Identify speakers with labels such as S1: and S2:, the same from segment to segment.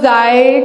S1: Zaid.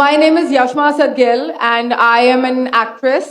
S1: My name is Yashma Asad Gill and I am an actress.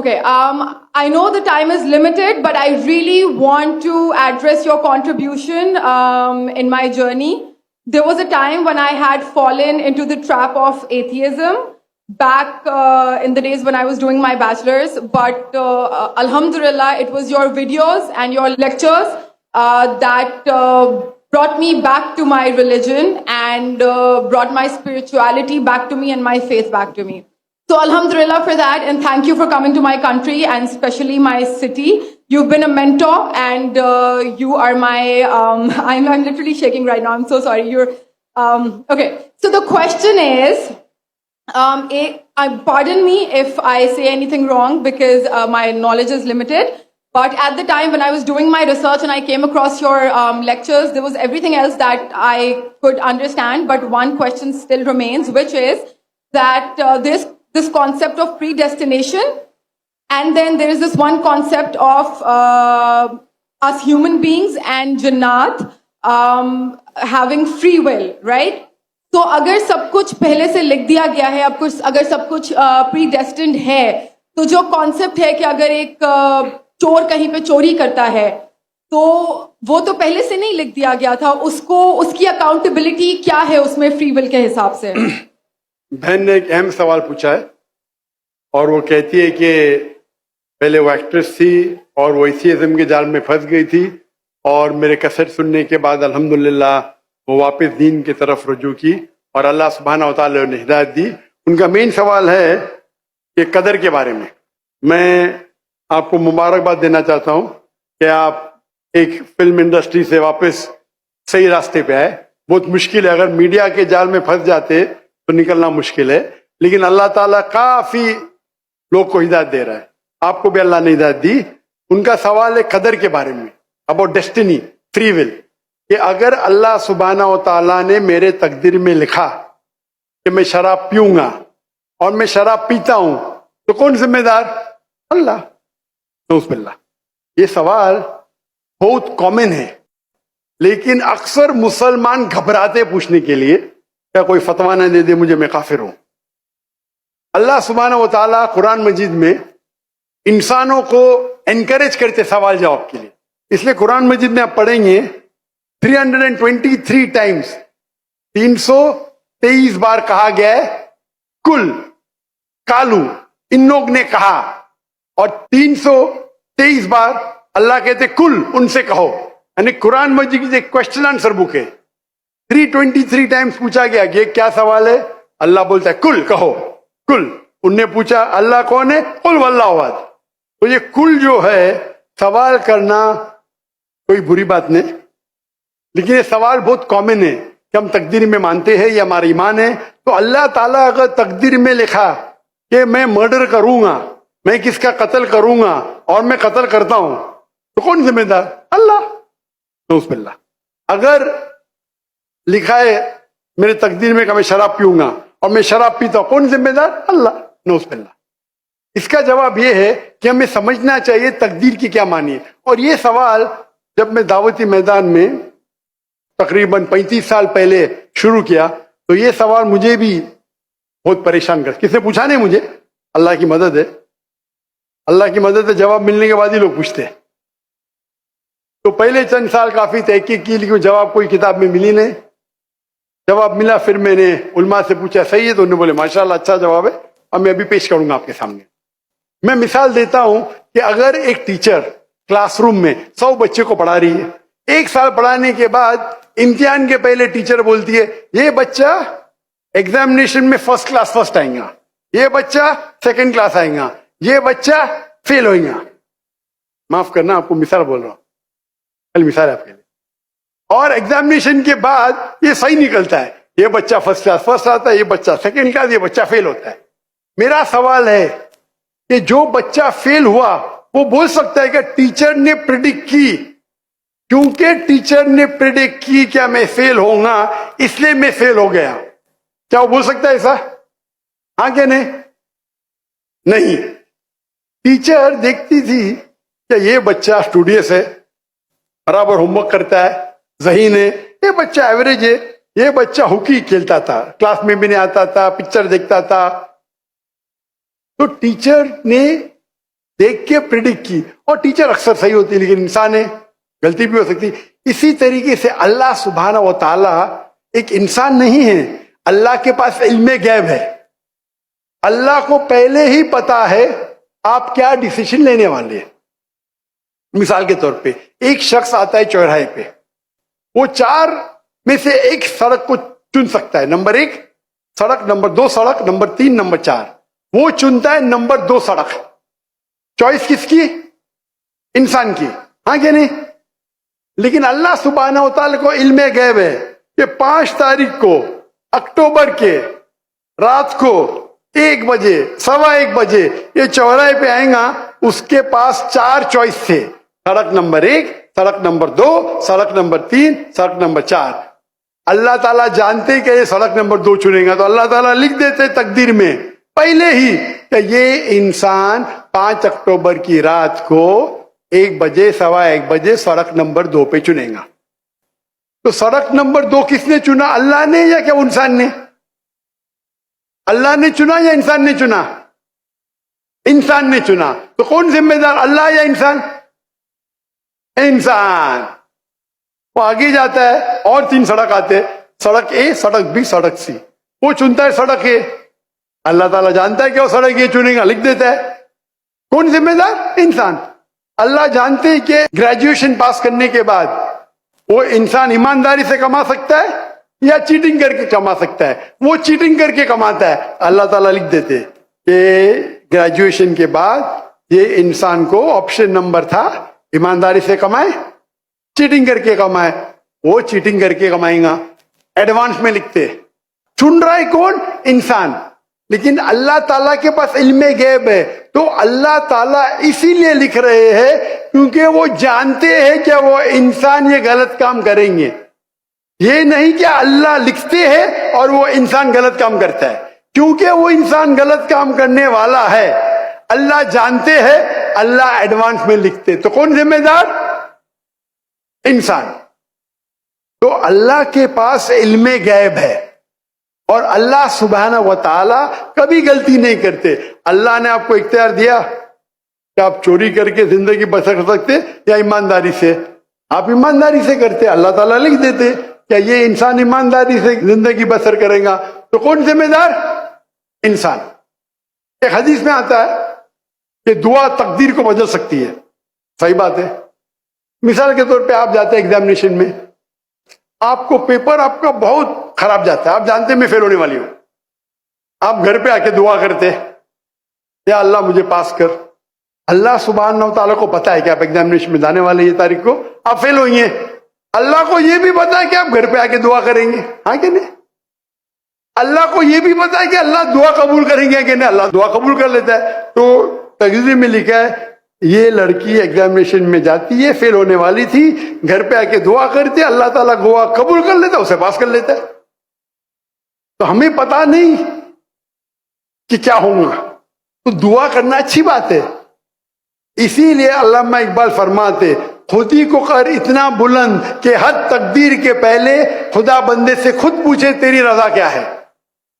S1: Okay, I know the time is limited, but I really want to address your contribution in my journey. There was a time when I had fallen into the trap of atheism back in the days when I was doing my bachelor's, but alhamdulillah, it was your videos and your lectures that brought me back to my religion and brought my spirituality back to me and my faith back to me. So alhamdulillah for that, and thank you for coming to my country and especially my city. You've been a mentor and you are my, I'm literally shaking right now, I'm so sorry. Okay, so the question is, pardon me if I say anything wrong because my knowledge is limited. But at the time when I was doing my research and I came across your lectures, there was everything else that I could understand. But one question still remains, which is that this concept of predestination, and then there is this one concept of us human beings and Jannat having free will, right? تو اگر سب کچھ پہلے سے لکھ دیا گیا ہے, اگر سب کچھ پری ڈیسٹنڈ ہے, تو جو کانسیپٹ ہے کہ اگر ایک چور کہیں پہ چوری کرتا ہے تو وہ تو پہلے سے نہیں لکھ دیا گیا تھا, اس کی اکاؤنٹیبلٹی کیا ہے اس میں فری ول کے حساب سے؟
S2: بہن نے ایک اہم سوال پوچھا ہے اور وہ کہتی ہے کہ پہلے وہ ایکٹریس تھی اور وہ ایتھیزم کے جال میں پھنس گئی تھی اور میرے کیسٹ سننے کے بعد الحمدللہ وہ واپس دین کی طرف رجوع کی اور اللہ سبحانہ و تعالی نے ہدایت دی. ان کا مین سوال ہے کہ قدر کے بارے میں. میں آپ کو مبارکباد دینا چاہتا ہوں کہ آپ ایک فلم انڈسٹری سے واپس صحیح راستے پہ آئے. بہت مشکل ہے, اگر میڈیا کے جال میں پھنس جاتے تو نکلنا مشکل ہے, لیکن اللہ تعالیٰ کافی لوگ کو ہدایت دے رہا ہے. آپ کو بھی اللہ نے ہدایت دی. ان کا سوال ہے قدر کے بارے میں, اباؤٹ ڈیسٹینی, فری ول, کہ اگر اللہ سبحانہ و تعالیٰ نے میرے تقدیر میں لکھا کہ میں شراب پیوں گا اور میں شراب پیتا ہوں تو کون ذمہ دار؟ اللہ. نعوذ باللہ. یہ سوال بہت کامن ہے, لیکن اکثر مسلمان گھبراتے پوچھنے کے لیے کیا کوئی فتویٰ نہ دے دے مجھے, میں کافر ہوں. اللہ سبحانہ و تعالیٰ قرآن مجید میں انسانوں کو انکریج کرتے سوال جواب کے لیے. اس لیے قرآن مجید میں آپ پڑھیں گے 323 ٹائمز, 323 بار کہا گیا ہے کل, کالو, ان لوگ نے کہا, اور 323 بار اللہ کہتے کل, ان سے کہو. یعنی قرآن مجید ایک کوشچن آنسر بک ہے. 323 ٹائمز پوچھا گیا کہ کیا سوال ہے, اللہ بولتا ہے کل, کہو کل. ان نے پوچھا اللہ کون ہے, قل واللہ احد. تو یہ کل جو ہے سوال کرنا کوئی بری بات نہیں, لیکن یہ سوال بہت کامن ہے کہ ہم تقدیر میں مانتے ہیں, یہ ہمارا ایمان ہے. تو اللہ تعالیٰ اگر تقدیر میں لکھا کہ میں مرڈر کروں گا, میں کس کا قتل کروں گا اور میں قتل کرتا ہوں, تو کون ذمہ دار؟ اللہ. نعوذ باللہ. اگر لکھا ہے میرے تقدیر میں کہ میں شراب پیوں گا اور میں شراب پیتا ہوں, کون ذمہ دار؟ اللہ. نعوذ باللہ. اس کا جواب یہ ہے کہ ہمیں سمجھنا چاہیے تقدیر کی کیا معنی ہے. اور یہ سوال جب میں دعوتی میدان میں تقریباً 35 سال پہلے شروع کیا تو یہ سوال مجھے بھی بہت پریشان کر. کس نے پوچھا نہیں مجھے, اللہ کی مدد ہے, اللہ کی مدد ہے, جواب ملنے کے بعد ہی لوگ پوچھتے ہیں. تو پہلے چند سال کافی تحقیق کی, لیکن جواب کوئی کتاب میں ملی نہیں. جواب ملا, پھر میں نے علماء سے پوچھا صحیح ہے, تو انہوں نے بولے ماشاءاللہ اچھا جواب ہے, اب میں ابھی پیش کروں گا آپ کے سامنے. میں مثال دیتا ہوں کہ اگر ایک ٹیچر کلاس روم میں 100 بچے کو پڑھا رہی ہے, 1 سال پڑھانے کے بعد امتحان کے پہلے ٹیچر بولتی ہے یہ بچہ ایگزامینیشن میں فرسٹ کلاس فرسٹ آئیں گا, یہ بچہ سیکنڈ کلاس آئیں گا, یہ بچہ فیل ہوئیں گا. معاف کرنا, آپ کو مثال بول رہا ہوں, کل مثال ہے آپ کے لیے. اور ایگزامینیشن کے بعد یہ صحیح نکلتا ہے, یہ بچہ فرسٹ کلاس فرسٹ آتا ہے, یہ بچہ سیکنڈ کلاس, یہ بچہ فیل ہوتا ہے. میرا سوال ہے کہ جو بچہ فیل ہوا وہ بول سکتا ہے کہ ٹیچر نے پریڈکٹ کی, کیونکہ ٹیچر نے پریڈکٹ کی کیا میں فیل ہوں گا اس لیے میں فیل ہو گیا. کیا وہ بول سکتا ہے ایسا؟ ہاں کہ نہیں. ٹیچر دیکھتی تھی کہ یہ بچہ اسٹوڈیس ہے, برابر ہوم ورک کرتا ہے, ذہین ہے, یہ بچہ ایوریج ہے, یہ بچہ ہاکی کھیلتا تھا, کلاس میں بھی نہیں آتا تھا, پکچر دیکھتا تھا. تو ٹیچر نے دیکھ کے پریڈکٹ کی, اور ٹیچر اکثر صحیح ہوتی ہے لیکن انسان ہے, غلطی بھی ہو سکتی. اسی طریقے سے اللہ سبحانہ و تعالی ایک انسان نہیں ہے, اللہ کے پاس علم غیب ہے. اللہ کو پہلے ہی پتا ہے آپ کیا ڈیسیشن لینے والے ہیں. مثال کے طور پہ ایک شخص آتا ہے چوراہے پہ, وہ 4 میں سے ایک سڑک کو چن سکتا ہے, نمبر 1 سڑک, نمبر 2 سڑک, نمبر 3, نمبر 4. وہ چنتا ہے نمبر 2 سڑک. چوائس کس کی؟ انسان کی, ہاں کہ نہیں؟ لیکن اللہ سبحانہ و تعالی کو علم غیب ہے کہ 5 تاریخ کو اکتوبر کے رات کو 1 بجے 1:15 بجے یہ چوراہے پہ آئیں گا, اس کے پاس 4 چوائس تھے, سڑک نمبر 1, سڑک نمبر 2, سڑک نمبر 3, سڑک نمبر 4. اللہ تعالیٰ جانتے کہ یہ سڑک نمبر 2 چنے گا, تو اللہ تعالیٰ لکھ دیتے تقدیر میں پہلے ہی کہ یہ انسان 5 اکتوبر کی رات کو 1 بجے 1:15 بجے سڑک نمبر 2 پہ چنے گا. تو سڑک نمبر 2 کس نے چنا, اللہ نے یا کیا انسان نے؟ اللہ نے چنا یا انسان نے چنا؟ انسان نے چنا. تو کون ذمہ دار, اللہ یا انسان؟ انسان. وہ آگے جاتا ہے اور 3 سڑک آتے, سڑک اے, سڑک بی, سڑک سی. وہ چنتا ہے سڑک اے, اللہ تعالیٰ جانتا ہے کہ وہ سڑک یہ چنے گا, لکھ دیتا ہے. کون ذمہ دار؟ انسان. اللہ جانتے ہیں کہ گریجویشن پاس کرنے کے بعد وہ انسان ایمانداری سے کما سکتا ہے یا چیٹنگ کر کے کما سکتا ہے. وہ چیٹنگ کر کے کماتا ہے, اللہ تعالیٰ لکھ دیتے کہ گریجویشن کے بعد یہ انسان کو آپشن نمبر تھا, ایمانداری سے کمائے, چیٹنگ کر کے کمائے. وہ چیٹنگ کر کے کمائیں گا, ایڈوانس میں لکھتے. چن رہا ہے کون؟ انسان. لیکن اللہ تعالیٰ کے پاس علم غیب ہے, تو اللہ تعالیٰ اسی لیے لکھ رہے ہیں کیونکہ وہ جانتے ہیں کہ وہ انسان یہ غلط کام کریں گے. یہ نہیں کہ اللہ لکھتے ہیں اور وہ انسان غلط کام کرتا ہے, کیونکہ وہ انسان غلط کام کرنے والا ہے. اللہ جانتے ہیں, اللہ ایڈوانس میں لکھتے. تو کون ذمہ دار؟ انسان. تو اللہ کے پاس علم غیب ہے, اور اللہ سبحانہ و تعالی کبھی غلطی نہیں کرتے. اللہ نے آپ کو اختیار دیا کہ آپ چوری کر کے زندگی بسر کر سکتے یا ایمانداری سے. آپ ایمانداری سے کرتے, اللہ تعالیٰ لکھ دیتے کہ یہ انسان ایمانداری سے زندگی بسر کرے گا. تو کون ذمہ دار؟ انسان. ایک حدیث میں آتا ہے کہ دعا تقدیر کو بدل سکتی ہے. صحیح بات ہے. مثال کے طور پہ آپ جاتے ہیں ایگزامینیشن میں, آپ کو پیپر آپ کا بہت خراب جاتا ہے, آپ جانتے ہیں میں فیل ہونے والی ہوں. آپ گھر پہ آ کے دعا کرتے, یا اللہ مجھے پاس کر. اللہ سبحانہ و تعالیٰ کو پتا ہے کہ آپ ایگزامینیشن میں جانے والے یہ تاریخ کو آپ فیل ہوئیں گے. اللہ کو یہ بھی پتا ہے کہ آپ گھر پہ آ کے دعا کریں گے, ہاں کہ نہیں؟ اللہ کو یہ بھی پتا ہے کہ اللہ دعا قبول کریں گے کہ نہیں, اللہ دعا قبول کر لیتا ہے. تو تقریر میں لکھا ہے یہ لڑکی ایگزامینیشن میں جاتی ہے, فیل ہونے والی تھی, گھر پہ آ کے دعا کرتے, اللہ تعالیٰ دعا قبول کر لیتا, اسے پاس کر لیتا ہے. تو ہمیں پتا نہیں کہ کیا ہوگا, تو دعا کرنا اچھی بات ہے. اسی لیے علامہ اقبال فرماتے خودی کو کر اتنا بلند کہ حد تقدیر کے پہلے خدا بندے سے خود پوچھے تیری رضا کیا ہے.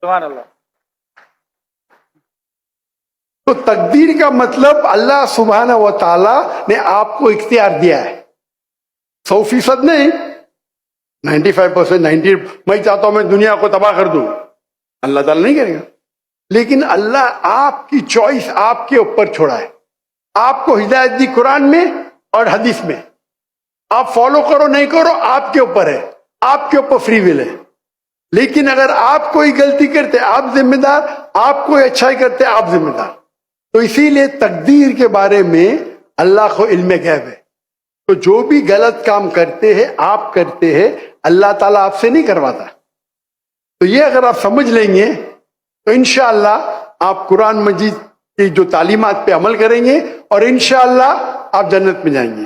S3: سبحان اللہ.
S2: تو تقدیر کا مطلب اللہ سبحانہ و تعالی نے آپ کو اختیار دیا ہے, 100% نہیں, 95%, 90. میں چاہتا ہوں میں دنیا کو تباہ کر دوں, اللہ تعالیٰ نہیں کرے گا. لیکن اللہ آپ کی چوائس آپ کے اوپر چھوڑا ہے. آپ کو ہدایت دی قرآن میں اور حدیث میں, آپ فالو کرو نہیں کرو آپ کے اوپر ہے, آپ کے اوپر فری ول ہے. لیکن اگر آپ کوئی غلطی کرتے آپ ذمہ دار, آپ کوئی اچھائی کرتے آپ ذمہ دار. تو اسی لیے تقدیر کے بارے میں اللہ کو علم غیب ہے. تو جو بھی غلط کام کرتے ہیں آپ کرتے ہیں, اللہ تعالیٰ آپ سے نہیں کرواتا. تو یہ اگر آپ سمجھ لیں گے تو انشاءاللہ آپ قرآن مجید کی جو تعلیمات پہ عمل کریں گے اور انشاءاللہ آپ جنت میں جائیں گے.